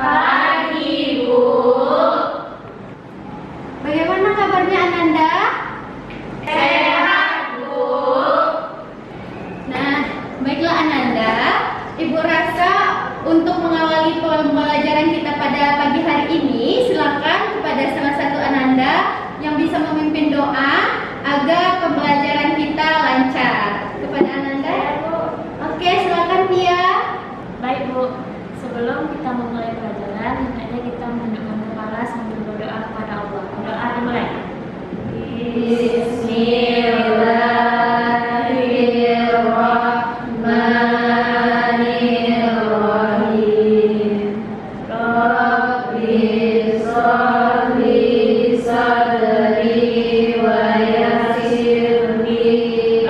Pagi, Bu. Bagaimana kabarnya Ananda? Sehat, Bu. Nah, baiklah Ananda. Ibu rasa untuk mengawali pembelajaran kita pada pagi hari ini, silakan kepada salah satu Ananda yang bisa memimpin doa agar pembelajaran kita lancar. Kepada Ananda. Oke, silakan Pia. Baik, Bu. Sebelum kita memulai pelajaran, hendaknya kita menundukkan kepala sambil berdoa kepada Allah. Doa dimulai. Bismillahirrahmanirrahim. Rabbi sholli sadri wa yassirli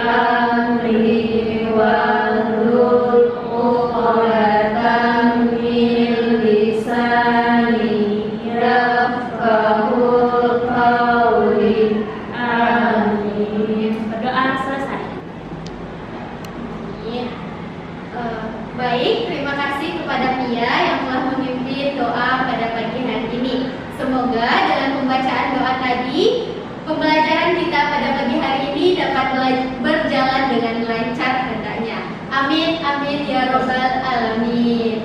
amri wahlul 'uqdatam min lisani yafqahul qawli. Amin. Berdoa selesai. Baik, terima kasih kepada Pia yang telah memimpin doa pada pagi hari ini. Semoga dalam pembacaan doa tadi, pembelajaran kita pada pagi hari ini dapat berjalan dengan lancar hendaknya. Amin, amin ya robbal alamin.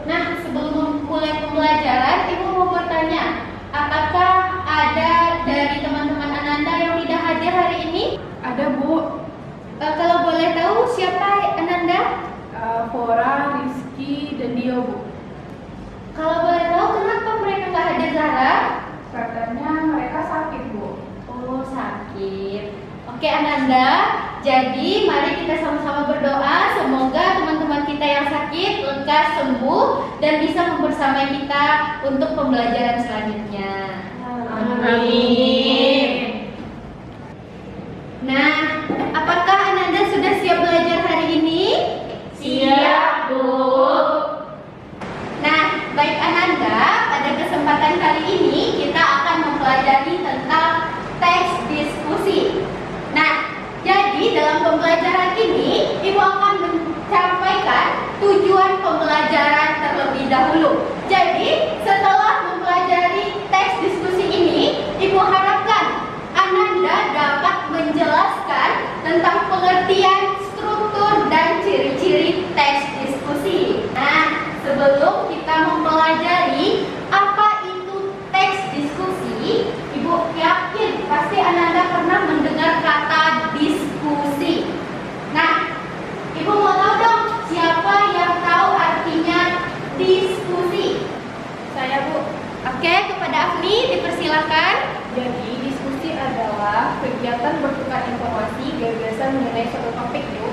Nah, sebelum mulai pembelajaran, Ibu mau bertanya, apakah ada dari teman-teman Ananda yang tidak hadir hari ini? Ada, Bu. Kalau boleh tahu siapa Ananda? Fora, Rizky, dan Dio, Bu. Kalau boleh tahu kenapa mereka nggak hadir Zara? Katanya mereka sakit, Bu. Oh, sakit. Oke Ananda, jadi mari kita sama-sama berdoa semoga teman-teman kita yang sakit lekas sembuh dan bisa membersamai kita untuk pembelajaran selanjutnya. Amin. Nah, apakah Ananda sudah siap belajar hari ini? Siap, Bu. Nah, baik Ananda, pada kesempatan kali ini kita akan mempelajari tentang teks diskusi. Nah, jadi dalam pembelajaran ini Ibu akan menyampaikan tujuan pembelajaran terlebih dahulu. Jadi, setelah mempelajari teks diskusi ini, Ibu harapkan Ananda dapat menjelaskan tentang pengertian, struktur, dan ciri-ciri teks diskusi. Nah, sebelum kita mempelajari apa itu teks diskusi, Ibu yakin pasti Ananda pernah mendengar kata diskusi. Nah, Ibu mau tahu dong siapa yang tahu artinya diskusi? Saya, Bu. Oke, kepada Afni dipersilakan. Jadi, diskusi adalah kegiatan bertukar informasi gagasan mengenai suatu topik, Bu.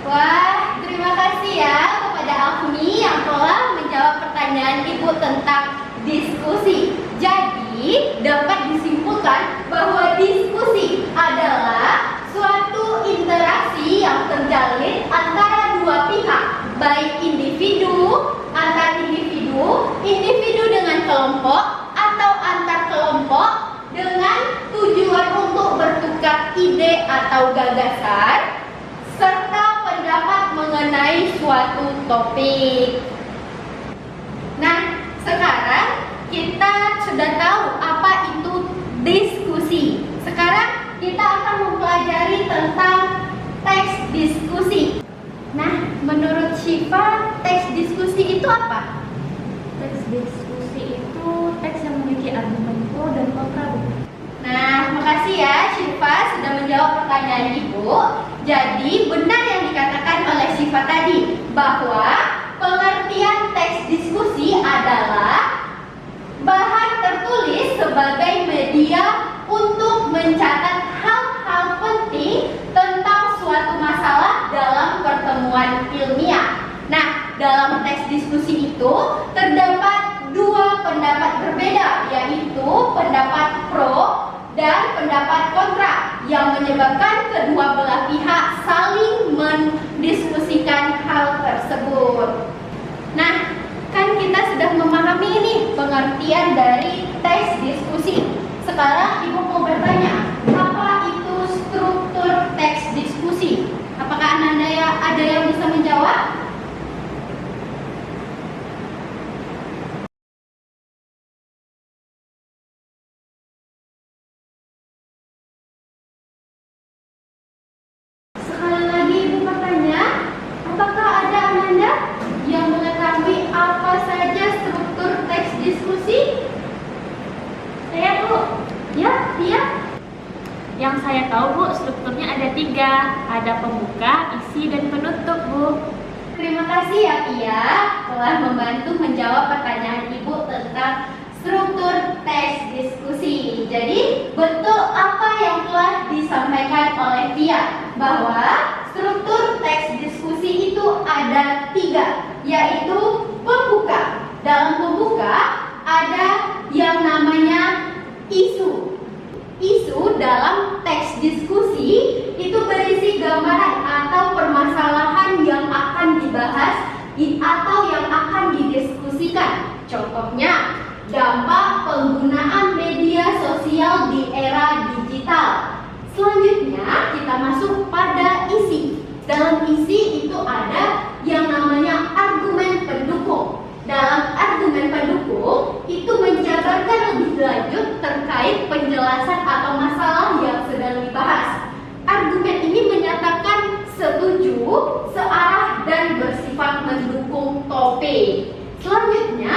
Wah, terima kasih ya kepada Afni yang telah menjawab pertanyaan Ibu tentang diskusi. Jadi, dapat disimpulkan bahwa diskusi adalah suatu interaksi yang terjalin antara dua pihak, baik individu, antar individu, individu dengan kelompok, atau antar kelompok dengan tujuan untuk bertukar ide atau gagasan serta pendapat mengenai suatu topik. Nah, sekarang kita sudah tahu apa itu diskusi. Sekarang kita akan mempelajari tentang teks diskusi. Nah, menurut Syifa, teks diskusi itu apa? Teks diskusi itu teks yang memiliki argumen pro dan kontra, Bu. Nah, makasih ya Syifa sudah menjawab pertanyaan Ibu. Jadi benar yang dikatakan oleh Syifa tadi bahwa pengertian teks diskusi adalah bahan tertulis sebagai media untuk mencatat hal-hal penting tentang suatu masalah dalam pertemuan ilmiah. Nah, dalam teks diskusi itu terdapat dua pendapat berbeda, yaitu pendapat pro dan pendapat kontra yang menyebabkan kedua belah pihak saling mendiskusikan hal tersebut. Nah, kan kita sudah memahami nih pengertian dari teks diskusi. Sekarang Ibu mau bertanya, apa itu struktur teks diskusi? Apakah Ananda ada yang bisa menjawab? saya tahu Bu, strukturnya ada 3, ada pembuka, isi, dan penutup Bu. Terima kasih ya Pia telah membantu menjawab pertanyaan Ibu tentang struktur teks diskusi. Jadi betul apa yang telah disampaikan oleh Pia, bahwa struktur teks diskusi itu ada 3, yaitu pembuka. Dalam pembuka ada yang namanya isu. Isu dalam teks diskusi itu berisi gambaran atau permasalahan yang akan dibahas atau yang akan didiskusikan. Contohnya, dampak penggunaan media sosial di era digital. Selanjutnya kita masuk pada isi. Dalam isi itu ada yang namanya argumen pendukung. Dalam argumen pendukung itu menjabarkan lebih lanjut terkait penjelasan atau masalah yang sedang dibahas. Argumen ini menyatakan setuju, searah, dan bersifat mendukung topik. Selanjutnya,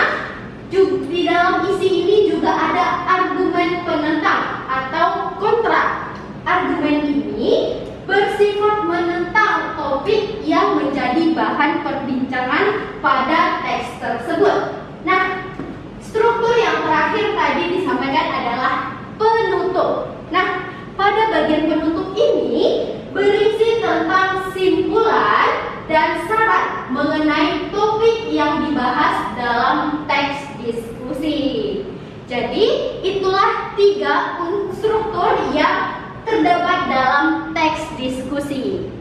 di dalam isi ini juga ada argumen penentang atau kontra. Argumen ini bersifat menentang topik yang menjadi bahan perbincangan pada teks tersebut. Nah, struktur yang terakhir tadi disampaikan adalah penutup. Nah, pada bagian penutup ini berisi tentang simpulan dan saran mengenai topik yang dibahas dalam teks diskusi. Jadi, itulah 3 struktur yang terdapat dalam teks diskusi.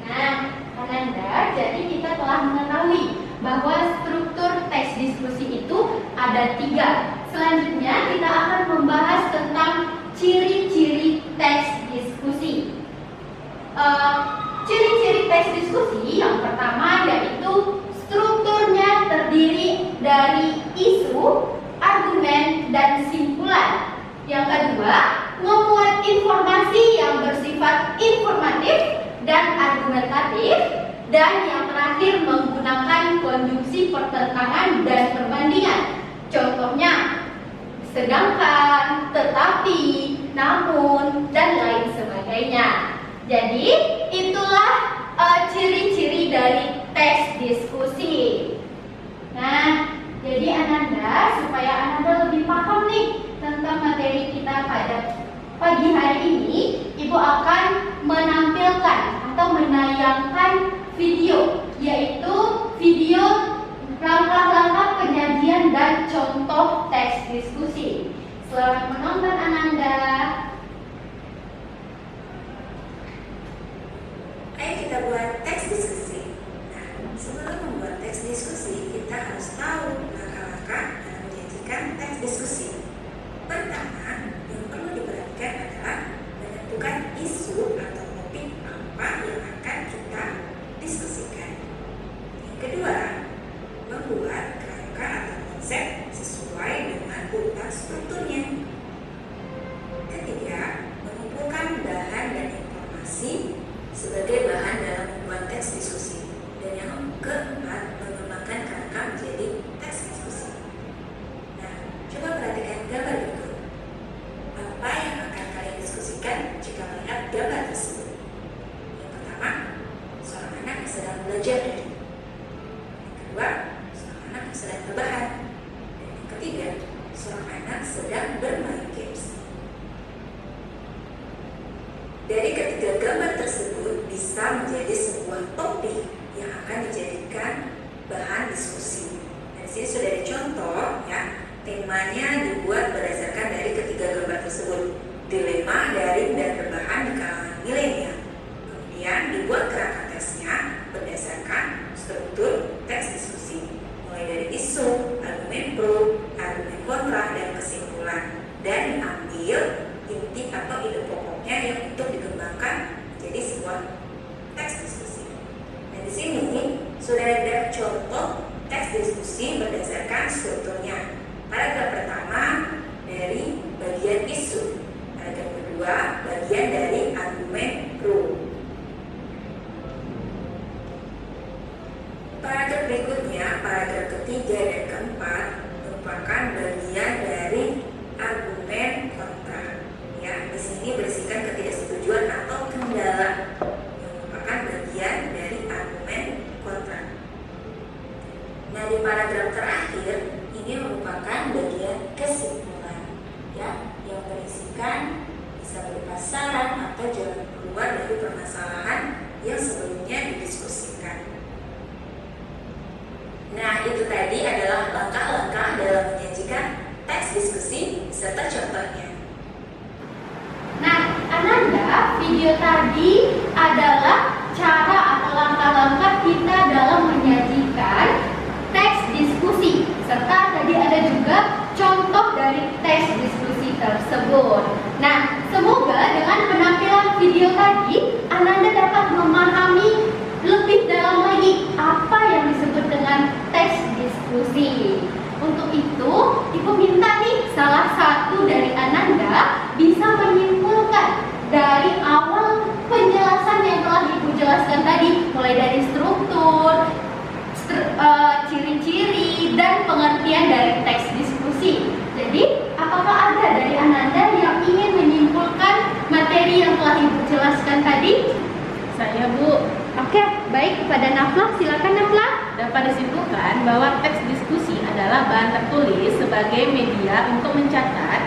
Nah, Ananda, jadi kita telah mengetahui bahwa struktur teks diskusi itu ada 3. Selanjutnya kita akan membahas tentang ciri-ciri teks diskusi. Ciri-ciri teks diskusi yang pertama yaitu strukturnya terdiri dari isu, argumen, dan simpulan. Yang kedua, memuat informasi yang bersifat informatif dan argumentatif. Dan yang terakhir, menggunakan konjungsi pertentangan dan perbandingan. Contohnya, sedangkan, tetapi, namun, dan lain sebagainya. Jadi, itulah ciri-ciri dari teks diskusi. Nah, jadi Ananda, supaya Ananda lebih paham nih tentang materi kita pada pagi hari ini, Ibu akan menampilkan atau menayangkan video, yaitu video langkah-langkah penyajian dan contoh teks diskusi. Selamat menonton Ananda. Ayo kita buat teks diskusi. Nah, sebelum membuat teks diskusi, kita harus tahu langkah-langkah dalam menyajikan teks diskusi. Pertama, yang perlu diperhatikan adalah menentukan isu atau topik apa yang akan kita diskusikan. Yang kedua, membuat kerangka atau konsep sesuai dengan urutan strukturnya. Ketiga, mengumpulkan bahan dan informasi sebagai bahan dalam membuat teks diskusi. Dan yang keempat, mengembangkan kerangka menjadi teks diskusi. Nah, coba perhatikan gambar berikut. Apa yang akan kalian diskusikan jika melihat gambar tersebut? Yang pertama, seorang anak yang sedang belajar dari. Yang kedua, seorang anak yang sedang berbahan. Dan yang ketiga, seorang anak sedang bermain games. Dari ketiga gambar tersebut bisa menjadi sebuah topik yang akan dijadikan bahan diskusi. Dan di sini sudah ada contoh, ya. Temanya dibuat berdasarkan dari ketiga gambar tersebut. Dilema, daring, dan berbahan di kalangan milenial. Kemudian dibuat kerangka teksnya berdasarkan struktur teks diskusi, mulai dari isu, argumen pro, argumen kontra, dan kesimpulan. Dan diambil inti atau ide pokoknya yang untuk dikembangkan menjadi sebuah teks diskusi. Dan di sini sudah ada contoh teks diskusi berdasarkan strukturnya. Paragraf pertama dari bagian isu, paragraf kedua bagian dari argumen pro. Paragraf berikutnya, paragraf ketiga dan keempat merupakan bagian dari argumen kontra. Ya, di sini berisikan ketiga Nah, di paragraf terakhir ini merupakan bagian kesimpulan ya, yang berisikan bisa berupa saran atau jalan keluar dari permasalahan yang sebelumnya didiskusikan. Nah, itu tadi adalah langkah-langkah dalam menyajikan teks diskusi serta contohnya. Nah, Ananda, video tadi adalah cara atau langkah-langkah kita dalam menyajikan teks diskusi, serta tadi ada juga contoh dari teks diskusi tersebut. Nah, semoga dengan penampilan video tadi Ananda dapat memahami lebih dalam lagi apa yang disebut dengan teks diskusi. Untuk itu, Ibu minta nih salah satu dari Ananda bisa menyimpulkan dari awal penjelasan yang telah Ibu jelaskan tadi, mulai dari struktur, ciri-ciri, dan pengertian dari teks diskusi. Jadi, apakah ada dari Ananda yang ingin menyimpulkan materi yang telah Ibu jelaskan tadi? Saya, Bu. Oke, baik. Kepada Naflah, silakan Naflah. Dapat disimpulkan bahwa teks diskusi adalah bahan tertulis sebagai media untuk mencatat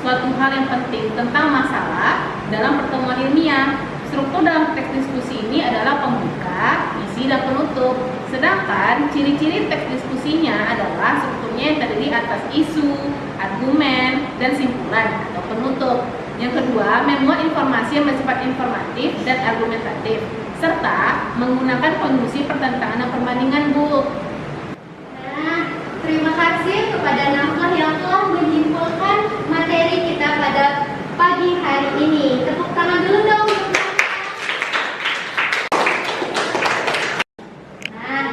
suatu hal yang penting tentang masalah dalam pertemuan ilmiah. Struktur dalam teks diskusi ini adalah pembuka, isi, dan penutup. Sedangkan ciri-ciri teks diskusinya adalah strukturnya yang terdiri atas isu, argumen, dan simpulan atau penutup. Yang kedua, memuat informasi yang bersifat informatif dan argumentatif, serta menggunakan fungsi pertentangan dan perbandingan, Bu. Nah, terima kasih kepada Naflah yang telah menyimpulkan materi kita pada pagi hari ini. Tepuk tangan dulu dong. Nah,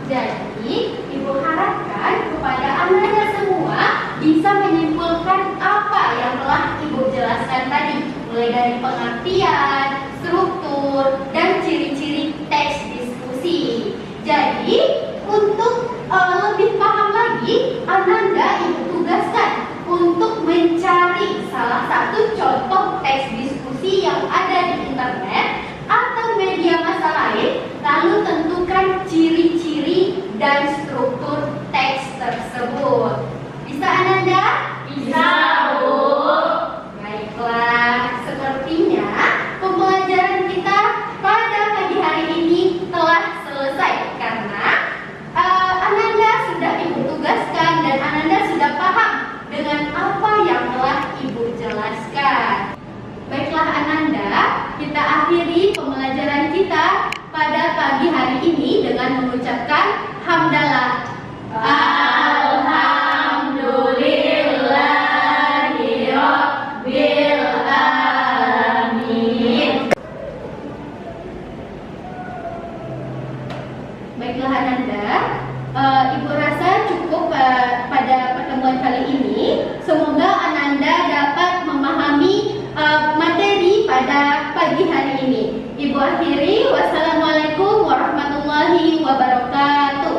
jadi Ibu harapkan kepada Ananda semua bisa menyimpulkan apa yang telah Ibu jelaskan tadi, mulai dari pengertian, struktur, dan ciri-ciri teks diskusi. Jadi, untuk lebih paham lagi, Ananda Ibu tugaskan untuk mencari salah satu contoh teks diskusi yang ada di internet atau media massa lain, lalu tentukan ciri-ciri dan struktur teks tersebut. Bisa Ananda? Bisa, Bu. Baiklah, sepertinya pembelajaran kita pada pagi hari ini telah selesai karena Ananda sudah Ibu tugaskan dan Ananda sudah paham dengan apa yang telah Ibu jelaskan. Baiklah Ananda, kita akhiri pembelajaran kita pada pagi hari ini dengan mengucapkan hamdalah. Alhamdulillahirabbil alamin. Baiklah Ananda, Ibu rasa cukup pada pertemuan kali ini. Semoga Ananda dapat memahami materi pada pagi hari ini. Ibu akhiri, wassalamualaikum warahmatullahi wabarakatuh.